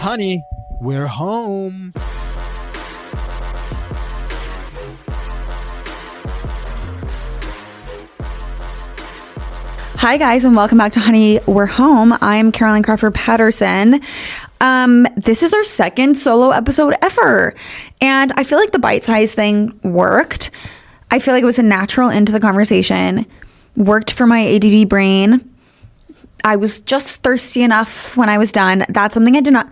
Honey, we're home. Hi guys, and welcome back to Honey, We're Home. I'm Caroline Crawford Patterson. This is our second solo episode ever, and I feel like the bite-size thing worked. I feel like it was a natural end to the conversation, worked for my ADD brain. I was just thirsty enough when I was done. That's something I did not...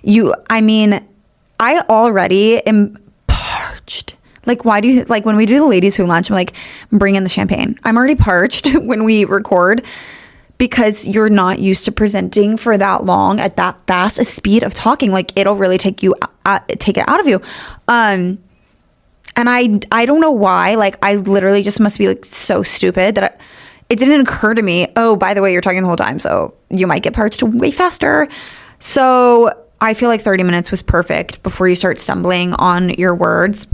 I already am parched. Like, why do you... Like, when we do the ladies who lunch, I'm like, bring in the champagne. I'm already parched when we record because you're not used to presenting for that long at that fast a speed of talking. Like, it'll really take it out of you. And I don't know why. Like, I literally just must be, like, so stupid that it didn't occur to me, oh, by the way, you're talking the whole time, so you might get parched way faster. So I feel like 30 minutes was perfect before you start stumbling on your words.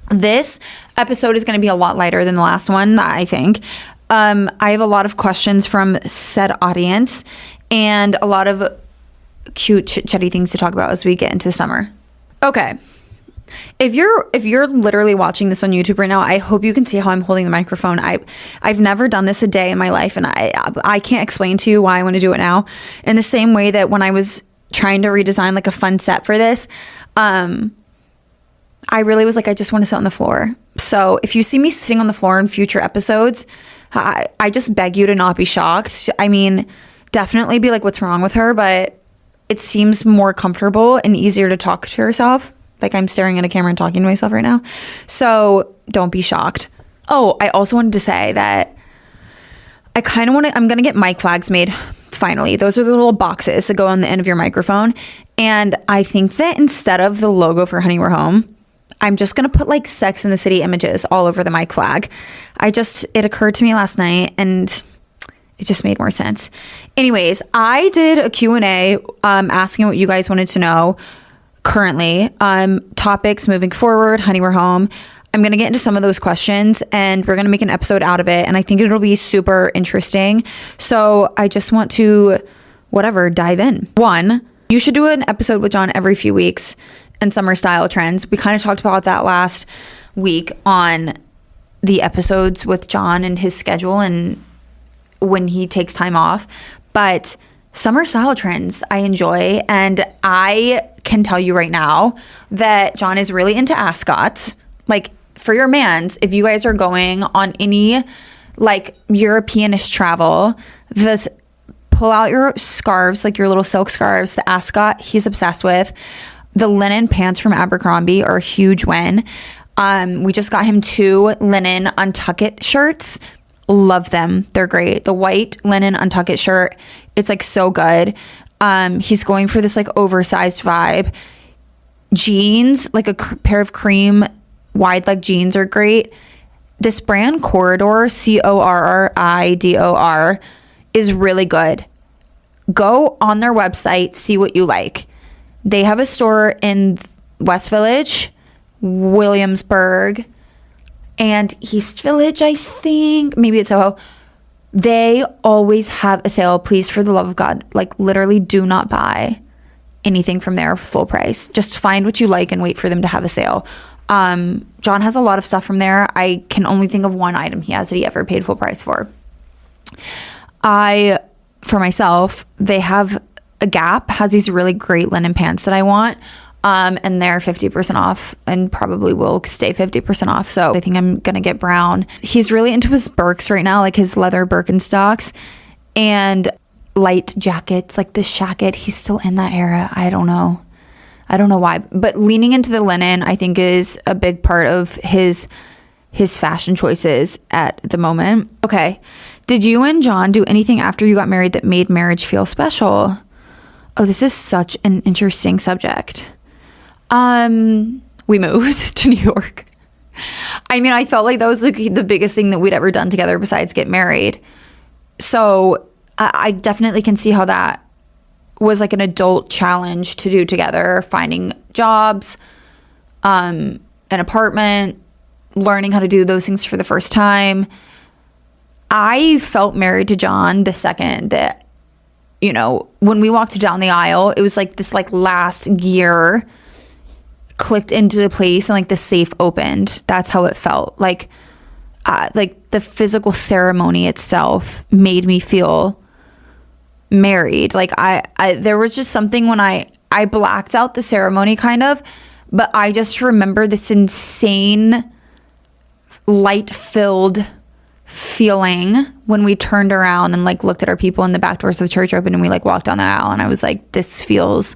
This episode is going to be a lot lighter than the last one, I think. I have a lot of questions from said audience and a lot of cute chit-chatty things to talk about as we get into summer. Okay. If you're literally watching this on YouTube right now, I hope you can see how I'm holding the microphone. I've never done this a day in my life, and I can't explain to you why I want to do it now. In the same way that when I was trying to redesign like a fun set for this, I really was like, I just want to sit on the floor. So if you see me sitting on the floor in future episodes, I just beg you to not be shocked. I mean, definitely be like, what's wrong with her? But it seems more comfortable and easier to talk to yourself. Like I'm staring at a camera and talking to myself right now. So don't be shocked. Oh, I also wanted to say that I'm going to get mic flags made finally. Those are the little boxes that go on the end of your microphone. And I think that instead of the logo for Honey, We're Home, I'm just going to put like Sex and the City images all over the mic flag. It occurred to me last night and it just made more sense. Anyways, I did a Q&A asking what you guys wanted to know currently, topics moving forward, Honey, We're Home. I'm going to get into some of those questions and we're going to make an episode out of it. And I think it'll be super interesting. So I just want to, dive in. 1, you should do an episode with John every few weeks and summer style trends. We kind of talked about that last week on the episodes with John and his schedule and when he takes time off. But summer style trends I enjoy, and I can tell you right now that John is really into ascots. Like for your mans, if you guys are going on any like Europeanish travel, pull out your scarves, like your little silk scarves. The ascot he's obsessed with. The linen pants from Abercrombie are a huge win. We just got him 2 linen untuck-it shirts. Love them. They're great. The white linen untuck-it shirt, it's like so good. He's going for this like oversized vibe. Jeans, like a pair of cream wide leg jeans are great. This brand Corridor, Corridor, is really good. Go on their website, see what you like. They have a store in West Village, Williamsburg, and East Village, I think. Maybe it's Soho. They always have a sale. Please, for the love of God, like literally do not buy anything from there full price. Just find what you like and wait for them to have a sale. John has a lot of stuff from there. I can only think of one item he has that he ever paid full price for. For myself, they have a Gap has these really great linen pants that I want. And they're 50% off and probably will stay 50% off. So I think I'm going to get brown. He's really into his Birks right now, like his leather Birkenstocks and light jackets, like this jacket. He's still in that era. I don't know why, but leaning into the linen, I think is a big part of his fashion choices at the moment. Okay. Did you and John do anything after you got married that made marriage feel special? Oh, this is such an interesting subject. We moved to New York. I mean, I felt like that was like the biggest thing that we'd ever done together besides get married. So I definitely can see how that was like an adult challenge to do together, finding jobs, an apartment, learning how to do those things for the first time. I felt married to John the second that, you know, when we walked down the aisle, it was like this like last gear clicked into place and like the safe opened. That's how it felt. Like the physical ceremony itself made me feel married. Like I there was just something when I blacked out the ceremony kind of, but I just remember this insane light-filled feeling when we turned around and like looked at our people and the back doors of the church open and we like walked down the aisle, and I was like, this feels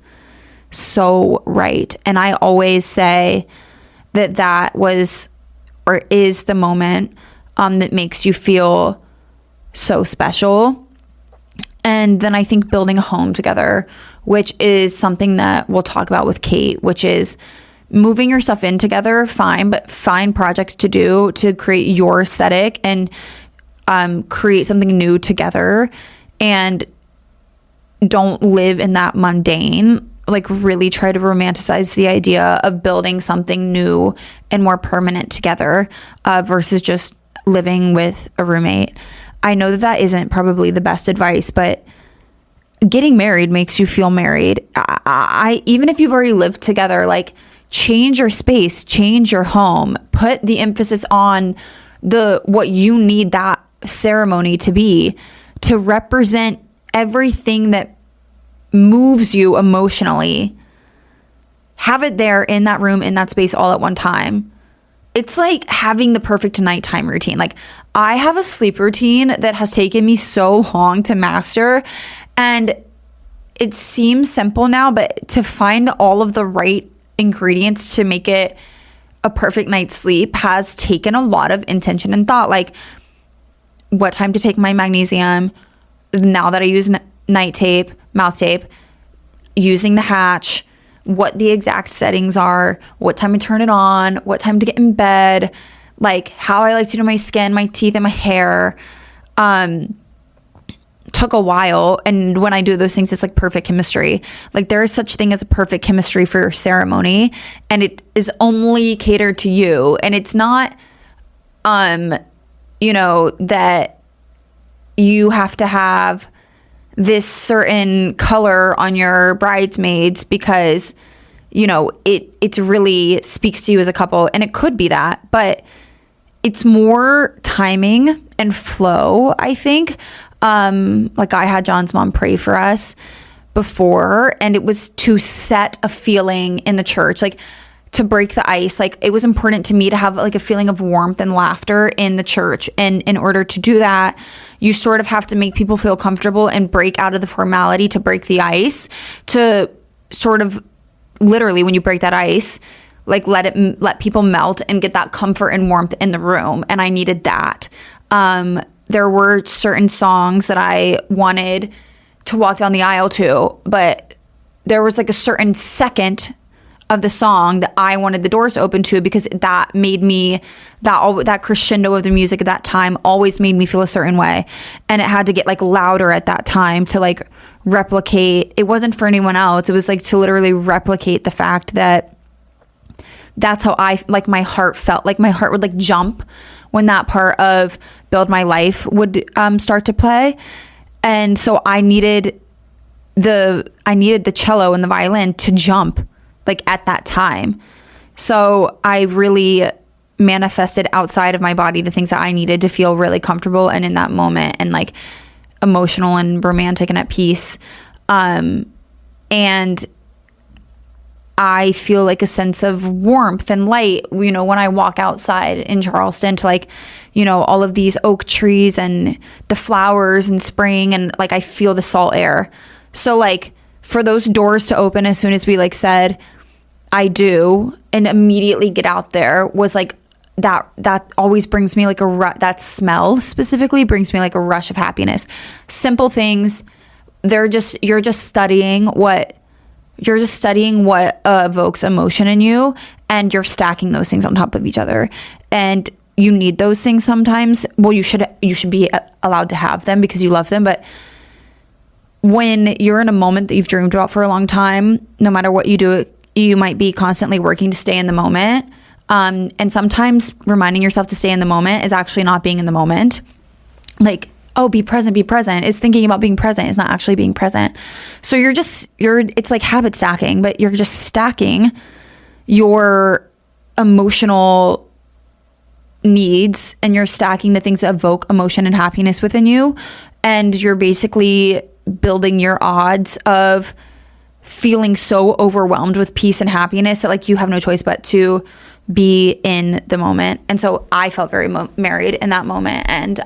so right. And I always say that was or is the moment that makes you feel so special. And then I think building a home together, which is something that we'll talk about with Kate, which is moving your stuff in together, fine, but find projects to do to create your aesthetic and create something new together, and don't live in that mundane. Like really try to romanticize the idea of building something new and more permanent together versus just living with a roommate. I know that isn't probably the best advice, but getting married makes you feel married. I even if you've already lived together, like change your space, change your home, put the emphasis on what you need that ceremony to be, to represent everything that moves you emotionally. Have it there in that room, in that space, all at one time. It's like having the perfect nighttime routine. Like I have a sleep routine that has taken me so long to master, and it seems simple now, but to find all of the right ingredients to make it a perfect night's sleep has taken a lot of intention and thought. Like what time to take my magnesium, now that I use night tape, mouth tape, using the hatch, what the exact settings are, what time to turn it on, what time to get in bed, like how I like to do my skin, my teeth, and my hair. Took a while, and when I do those things, it's like perfect chemistry. Like there is such thing as a perfect chemistry for your ceremony, and it is only catered to you. And it's not you know, that you have to have this certain color on your bridesmaids because, you know, it really speaks to you as a couple, and it could be that, but it's more timing and flow, I think. Like I had John's mom pray for us before, and it was to set a feeling in the church, like to break the ice. Like it was important to me to have like a feeling of warmth and laughter in the church. And in order to do that, you sort of have to make people feel comfortable and break out of the formality to break the ice, to sort of literally when you break that ice, like let people melt and get that comfort and warmth in the room. And I needed that. There were certain songs that I wanted to walk down the aisle to, but there was like a certain second of the song that I wanted the doors to open to, because that made me, that crescendo of the music at that time always made me feel a certain way. And it had to get like louder at that time to like replicate. It wasn't for anyone else. It was like to literally replicate the fact that that's how I, like my heart felt. Like my heart would like jump when that part of Build My Life would start to play. And so I needed the cello and the violin to jump like at that time. So I really manifested outside of my body the things that I needed to feel really comfortable and in that moment and like emotional and romantic and at peace. And I feel like a sense of warmth and light, you know, when I walk outside in Charleston to like, you know, all of these oak trees and the flowers and spring, and like I feel the salt air. So like for those doors to open as soon as we like said I do and immediately get out there was like that always brings me like that smell specifically brings me like a rush of happiness. Simple things. You're just studying what evokes emotion in you, and you're stacking those things on top of each other. And you need those things sometimes. Well, you should be allowed to have them because you love them. But when you're in a moment that you've dreamed about for a long time, no matter what you do, you might be constantly working to stay in the moment. And sometimes reminding yourself to stay in the moment is actually not being in the moment. Like oh, be present, is thinking about being present, is not actually being present. So it's like habit stacking, but you're just stacking your emotional needs, and you're stacking the things that evoke emotion and happiness within you. And you're basically building your odds of feeling so overwhelmed with peace and happiness that like you have no choice but to be in the moment. And so I felt very married in that moment. And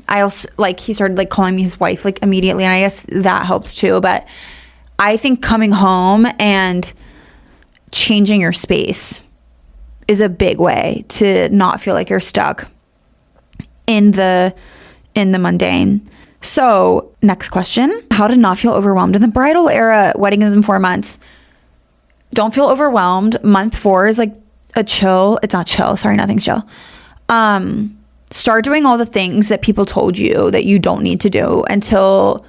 I also, like, he started like calling me his wife like immediately, and I guess that helps too. But I think coming home and changing your space is a big way to not feel like you're stuck in the mundane. So next question, how to not feel overwhelmed in the bridal era. Wedding is in 4 months. Don't feel overwhelmed. Month 4 is like a chill. It's not chill. Sorry, nothing's chill. Start doing all the things that people told you that you don't need to do until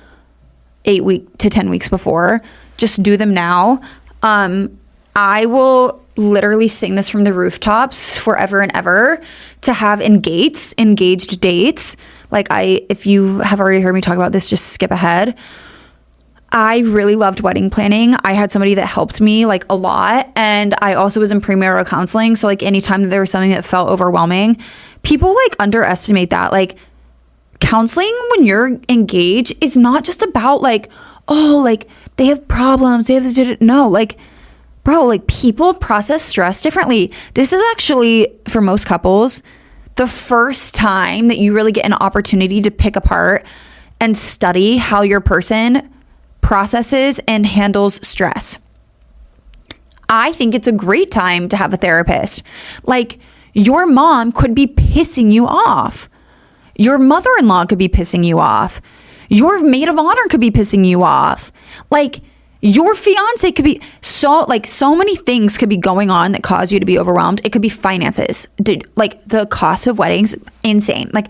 8 to 10 weeks before. Just do them now. I will literally sing this from the rooftops forever and ever to have engaged dates. Like if you have already heard me talk about this, just skip ahead. I really loved wedding planning. I had somebody that helped me like a lot. And I also was in premarital counseling. So like anytime that there was something that felt overwhelming, people like underestimate that. Like counseling when you're engaged is not just about like, oh, like they have problems. They have this. No, like, bro, like people process stress differently. This is actually, for most couples, the first time that you really get an opportunity to pick apart and study how your person processes and handles stress. I think it's a great time to have a therapist. Like, your mom could be pissing you off. Your mother-in-law could be pissing you off. Your maid of honor could be pissing you off. Like, your fiance could be so many things could be going on that cause you to be overwhelmed. It could be finances. Dude, like the cost of weddings, insane. Like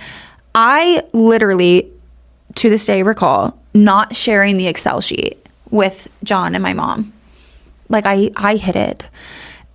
I literally to this day recall not sharing the Excel sheet with John and my mom. Like I hid it.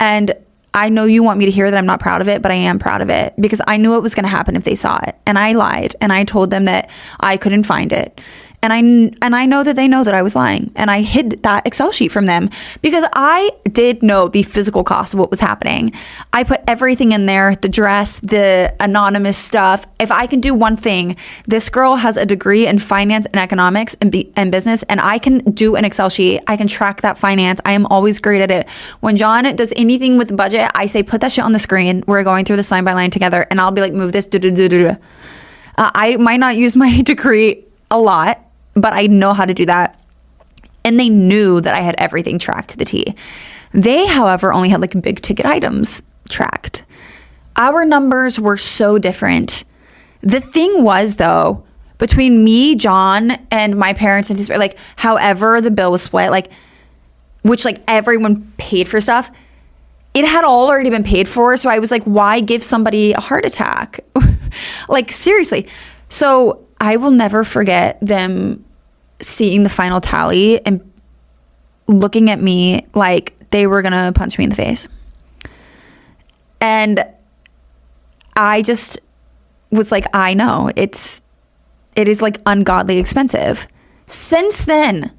And I know you want me to hear that I'm not proud of it, but I am proud of it because I knew it was going to happen if they saw it. And I lied and I told them that I couldn't find it. And I know that they know that I was lying, and I hid that Excel sheet from them because I did know the physical cost of what was happening. I put everything in there, the dress, the anonymous stuff. If I can do one thing, this girl has a degree in finance and economics and business, and I can do an Excel sheet. I can track that finance. I am always great at it. When John does anything with budget, I say, put that shit on the screen. We're going through this line by line together, and I'll be like, move this. I might not use my degree a lot, but I know how to do that. And they knew that I had everything tracked to the T. They, however, only had like big ticket items tracked. Our numbers were so different. The thing was though, between me, John, and my parents and his, like however the bill was split, like which like everyone paid for stuff, it had all already been paid for. So I was like, why give somebody a heart attack? Like seriously. So I will never forget them seeing the final tally and looking at me like they were going to punch me in the face. And I just was like, I know it is like ungodly expensive. Since then,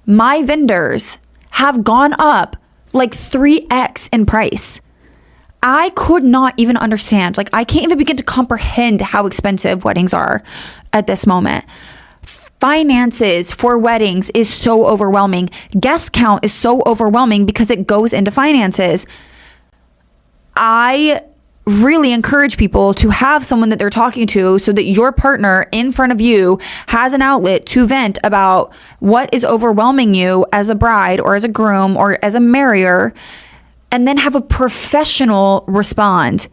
my vendors have gone up like 3x in price. I could not even understand. Like, I can't even begin to comprehend how expensive weddings are at this moment. Finances for weddings is so overwhelming. Guest count is so overwhelming because it goes into finances. I really encourage people to have someone that they're talking to so that your partner in front of you has an outlet to vent about what is overwhelming you as a bride or as a groom or as a marrier, and then have a professional respond.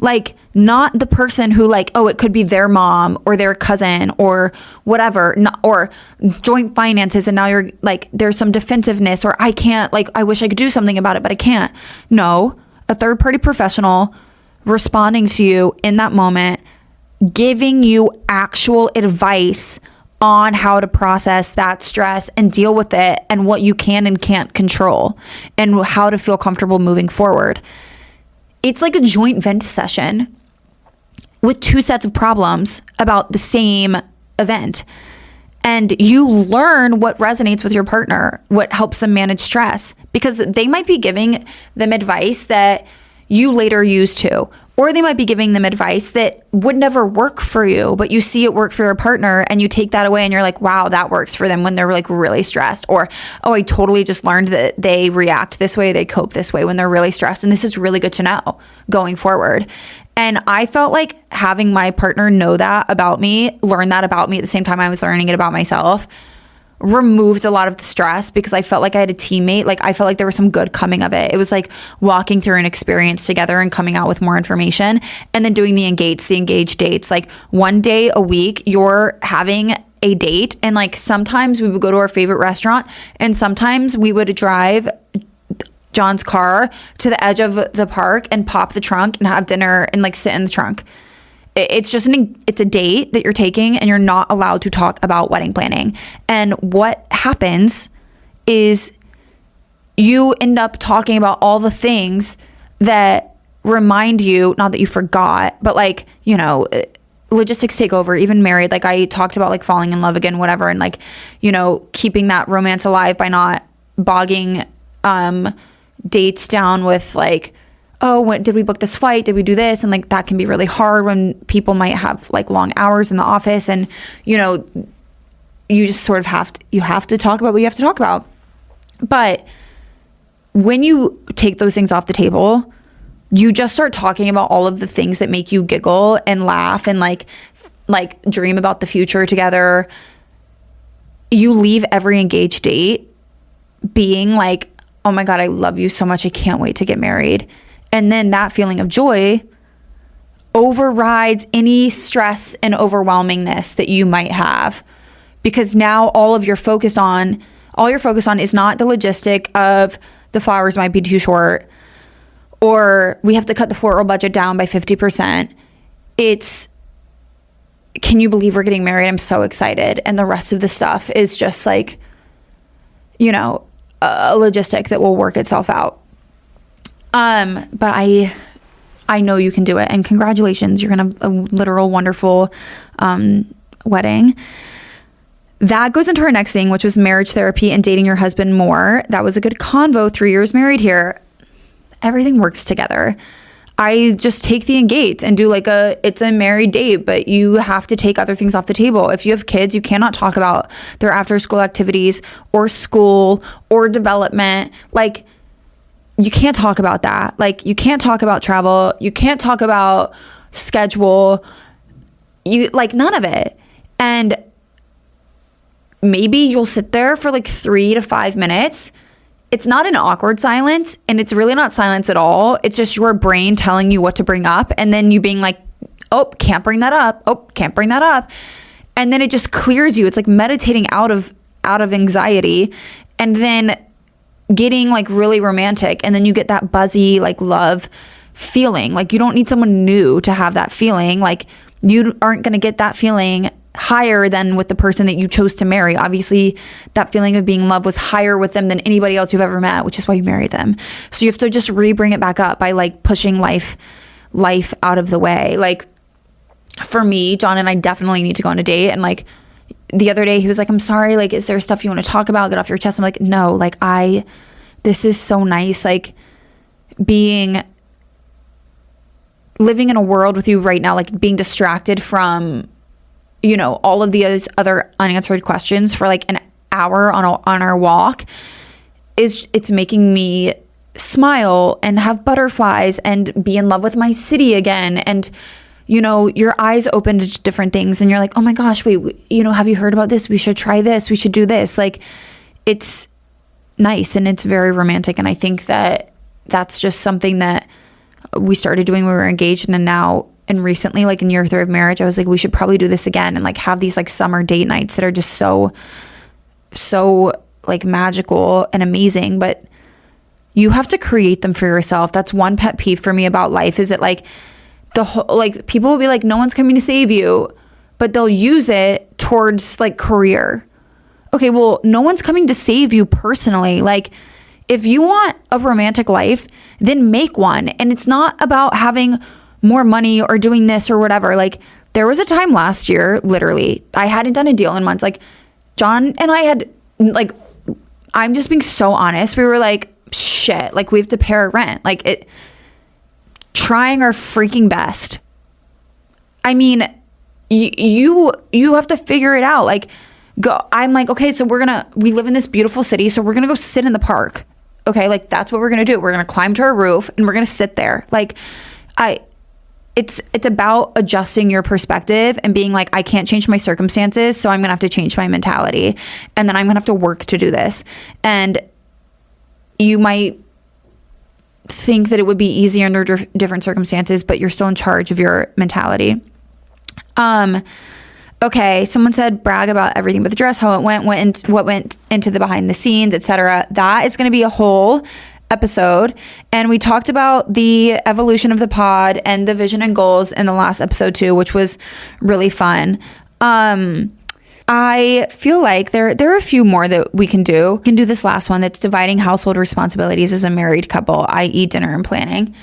Like, not the person who like, oh, it could be their mom or their cousin or whatever, or joint finances, and now you're like, there's some defensiveness, or I can't, like, I wish I could do something about it, but I can't. No, a third party professional responding to you in that moment, giving you actual advice on how to process that stress and deal with it and what you can and can't control and how to feel comfortable moving forward. It's like a joint vent session. with two sets of problems about the same event. And you learn what resonates with your partner, what helps them manage stress, because they might be giving them advice that you later use too. Or they might be giving them advice that would never work for you, but you see it work for your partner and you take that away and you're like, wow, that works for them when they're like really stressed. Or, oh, I totally just learned that they react this way, they cope this way when they're really stressed. And this is really good to know going forward. And I felt like having my partner know that about me, learn that about me at the same time I was learning it about myself, removed a lot of the stress because I felt like I had a teammate. Like I felt like there was some good coming of it. It was like walking through an experience together and coming out with more information, and then doing the engaged dates. Like one day a week, you're having a date, and like sometimes we would go to our favorite restaurant, and sometimes we would drive John's car to the edge of the park and pop the trunk and have dinner and like sit in the trunk. It's just it's a date that you're taking, and you're not allowed to talk about wedding planning. And what happens is you end up talking about all the things that remind you, not that you forgot, but like, you know, logistics take over, even married. Like I talked about like falling in love again, whatever. And like, you know, keeping that romance alive by not bogging dates down with like, oh, when did we book this flight? Did we do this? And like that can be really hard when people might have like long hours in the office, and you know, you just sort of have to talk about what you have to talk about. But when you take those things off the table, you just start talking about all of the things that make you giggle and laugh and like dream about the future together. You leave every engaged date being like, oh my God, I love you so much. I can't wait to get married. And then that feeling of joy overrides any stress and overwhelmingness that you might have, because now all you're focused on is not the logistic of the flowers might be too short, or we have to cut the floral budget down by 50%. It's, can you believe we're getting married? I'm so excited. And the rest of the stuff is just like, you know, a logistic that will work itself out. But I know you can do it, and congratulations. You're going to have a literal wonderful, wedding. That goes into our next thing, which was marriage therapy and dating your husband more. That was a good convo. 3 years married here. Everything works together. I just take the Engates and do like it's a married date, but you have to take other things off the table. If you have kids, you cannot talk about their after school activities or school or development. Like, you can't talk about that. Like, you can't talk about travel. You can't talk about schedule. You like none of it. And maybe you'll sit there for like 3 to 5 minutes. It's not an awkward silence, and it's really not silence at all. It's just your brain telling you what to bring up, and then you being like, oh, can't bring that up. Oh, can't bring that up. And then it just clears you. It's like meditating out of anxiety, and then getting like really romantic, and then you get that buzzy like love feeling. Like, you don't need someone new to have that feeling. Like, you aren't going to get that feeling higher than with the person that you chose to marry. Obviously, that feeling of being in love was higher with them than anybody else you've ever met, which is why you married them. So you have to just bring it back up by like pushing life out of the way. Like, for me, John and I definitely need to go on a date. And like the other day he was like, I'm sorry, like, is there stuff you want to talk about? Get off your chest. I'm like, no, like this is so nice. Like, living in a world with you right now, like being distracted from, you know, all of the other unanswered questions for like an hour on our walk it's making me smile and have butterflies and be in love with my city again. And, you know, your eyes open to different things, and you're like, oh my gosh, wait, you know, have you heard about this? We should try this. We should do this. Like, it's nice and it's very romantic. And I think that that's just something that we started doing when we were engaged, and now and recently, like in year 3 of marriage, I was like, we should probably do this again and like have these like summer date nights that are just so like magical and amazing. But you have to create them for yourself. That's one pet peeve for me about life, is that like like people will be like, no one's coming to save you, but they'll use it towards like career. Okay, well, no one's coming to save you personally. Like, if you want a romantic life, then make one. And it's not about having more money or doing this or whatever. Like, there was a time last year, literally, I hadn't done a deal in months. Like, John and I had, like, I'm just being so honest. We were like, shit, like, we have to pay our rent. Like, trying our freaking best. I mean, you have to figure it out. Like, I'm like, okay, so we live in this beautiful city, so we're gonna go sit in the park. Okay, like, that's what we're gonna do. We're gonna climb to our roof and we're gonna sit there. Like, it's about adjusting your perspective and being like, I can't change my circumstances, so I'm gonna have to change my mentality, and then I'm gonna have to work to do this. And you might think that it would be easier under different circumstances, but you're still in charge of your mentality. Okay, someone said brag about everything but the dress, how it went what went into the behind the scenes, etc. That is going to be a whole episode, and we talked about the evolution of the pod and the vision and goals in the last episode too, which was really fun. I feel like there are a few more that we can do. We can do this last one that's dividing household responsibilities as a married couple, i.e. dinner and planning.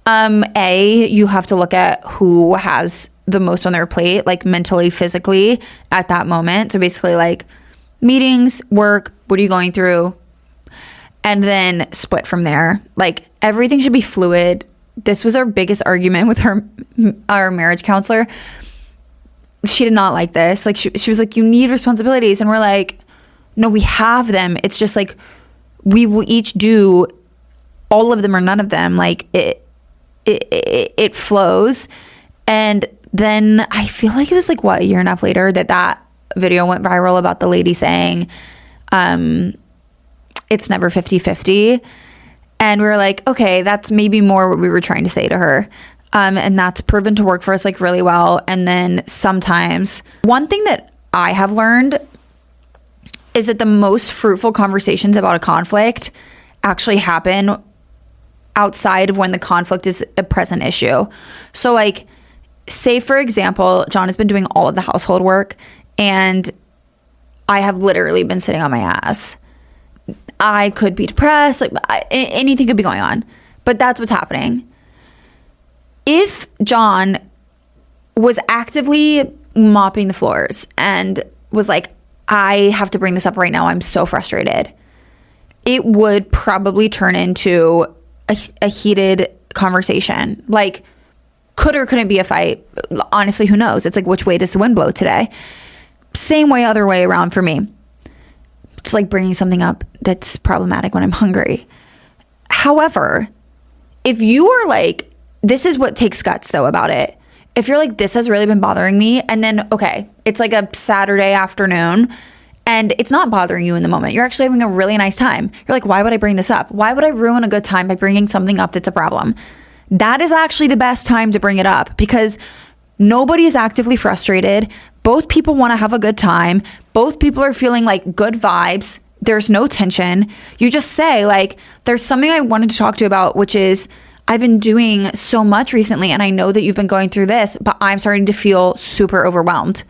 You have to look at who has the most on their plate, like mentally, physically at that moment. So basically, like, meetings, work, what are you going through? And then split from there. Like, everything should be fluid. This was our biggest argument with our marriage counselor. She did not like this. Like, she was like, you need responsibilities. And we're like, no, we have them. It's just like, we will each do all of them or none of them. Like, it flows. And then I feel like it was like, what, a year and a half later that video went viral about the lady saying, it's never 50-50. And we were like, okay, that's maybe more what we were trying to say to her. And that's proven to work for us, like, really well. And then sometimes, one thing that I have learned is that the most fruitful conversations about a conflict actually happen outside of when the conflict is a present issue. So, like, say, for example, John has been doing all of the household work and I have literally been sitting on my ass. I could be depressed, like, anything could be going on, but that's what's happening. If John was actively mopping the floors and was like, I have to bring this up right now, I'm so frustrated, it would probably turn into a heated conversation. Like, could or couldn't be a fight. Honestly, who knows? It's like, which way does the wind blow today? Same way, other way around for me. It's like bringing something up that's problematic when I'm hungry. However, if you are like, this is what takes guts though about it. If you're like, this has really been bothering me, and then, okay, it's like a Saturday afternoon and it's not bothering you in the moment. You're actually having a really nice time. You're like, why would I bring this up? Why would I ruin a good time by bringing something up that's a problem? That is actually the best time to bring it up, because nobody is actively frustrated. Both people want to have a good time. Both people are feeling like good vibes. There's no tension. You just say, like, there's something I wanted to talk to you about, which is, I've been doing so much recently and I know that you've been going through this, but I'm starting to feel super overwhelmed.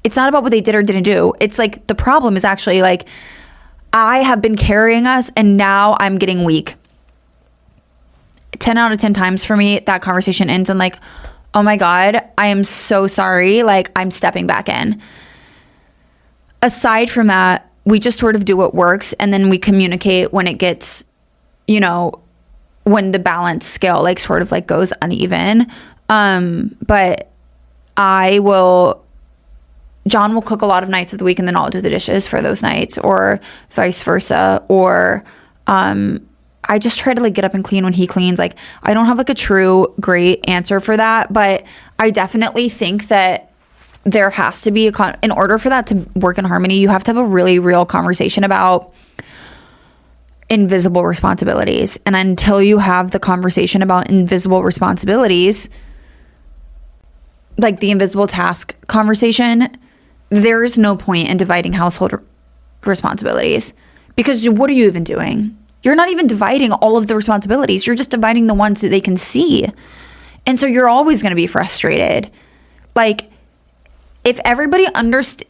It's not about what they did or didn't do. It's like, the problem is actually like, I have been carrying us and now I'm getting weak. 10 out of 10 times for me, that conversation ends in like, oh my God, I am so sorry. Like, I'm stepping back in. Aside from that, we just sort of do what works, and then we communicate when it gets, you know, when the balance scale like sort of like goes uneven. But John will cook a lot of nights of the week and then I'll do the dishes for those nights, or vice versa. Or I just try to like get up and clean when he cleans. Like, I don't have like a true great answer for that, but I definitely think that there has to be in order for that to work in harmony, you have to have a really real conversation about invisible responsibilities. And until you have the conversation about invisible responsibilities, like the invisible task conversation, there is no point in dividing household responsibilities, because what are you even doing? You're not even dividing all of the responsibilities. You're just dividing the ones that they can see. And so you're always going to be frustrated. Like, if everybody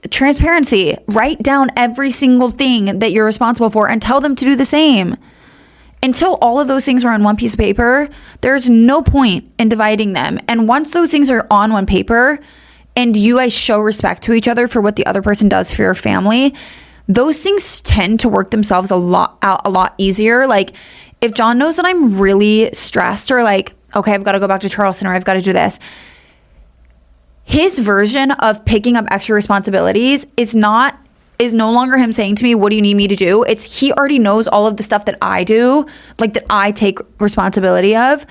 transparency, write down every single thing that you're responsible for and tell them to do the same. until all of those things are on one piece of paper, there's no point in dividing them. And once those things are on one paper and you guys show respect to each other for what the other person does for your family, those things tend to work themselves a lot easier. Like if John knows that I'm really stressed or like, okay, I've got to go back to Charleston or I've got to do this, his version of picking up extra responsibilities is no longer him saying to me, what do you need me to do? It's he already knows all of the stuff that I do, like that I take responsibility of.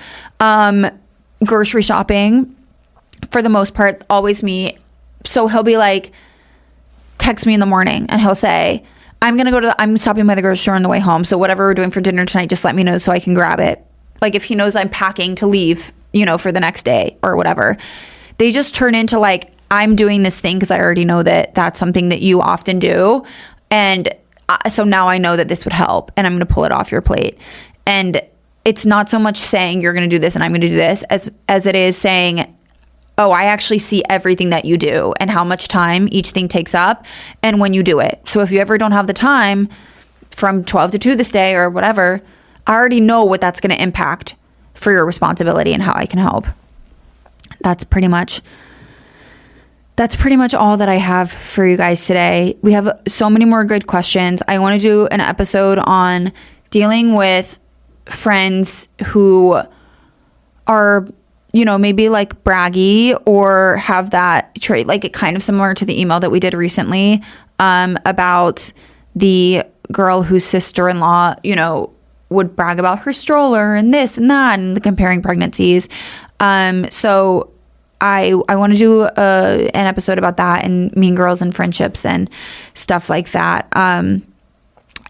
Grocery shopping, for the most part, always me. So he'll be like, text me in the morning and he'll say, I'm stopping by the grocery store on the way home. So whatever we're doing for dinner tonight, just let me know so I can grab it. Like if he knows I'm packing to leave, for the next day or whatever. They just turn into like, I'm doing this thing because I already know that that's something that you often do. And so now I know that this would help and I'm going to pull it off your plate. And it's not so much saying you're going to do this and I'm going to do this as it is saying, oh, I actually see everything that you do and how much time each thing takes up and when you do it. So if you ever don't have the time from 12 to 2 this day or whatever, I already know what that's going to impact for your responsibility and how I can help. That's pretty much all that I have for you guys today. We have so many more good questions. I want to do an episode on dealing with friends who are, maybe like braggy or have that trait, like it kind of similar to the email that we did recently about the girl whose sister-in-law, would brag about her stroller and this and that and the comparing pregnancies. So I want to do an episode about that and mean girls and friendships and stuff like that.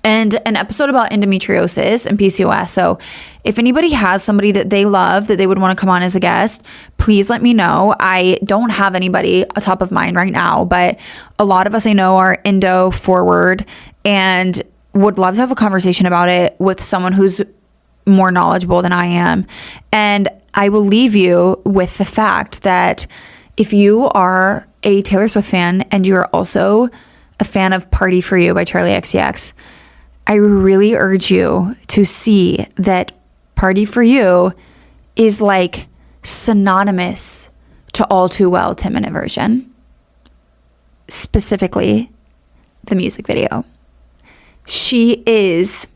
And an episode about endometriosis and PCOS. So if anybody has somebody that they love that they would want to come on as a guest, please let me know. I don't have anybody top of mind right now, but a lot of us I know are endo forward and would love to have a conversation about it with someone who's more knowledgeable than I am. And I will leave you with the fact that if you are a Taylor Swift fan and you're also a fan of Party For You by Charli XCX, I really urge you to see that Party For You is like synonymous to All Too Well 10-minute version. Specifically, the music video. She is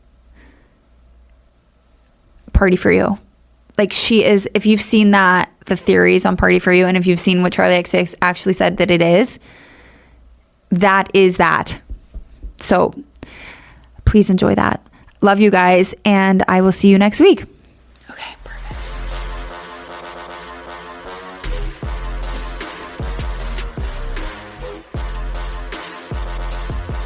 Party For You. Like she is, if you've seen that, the theories on Party For You, and if you've seen what Charli XCX actually said that it is, that is that. So please enjoy that. Love you guys, and I will see you next week.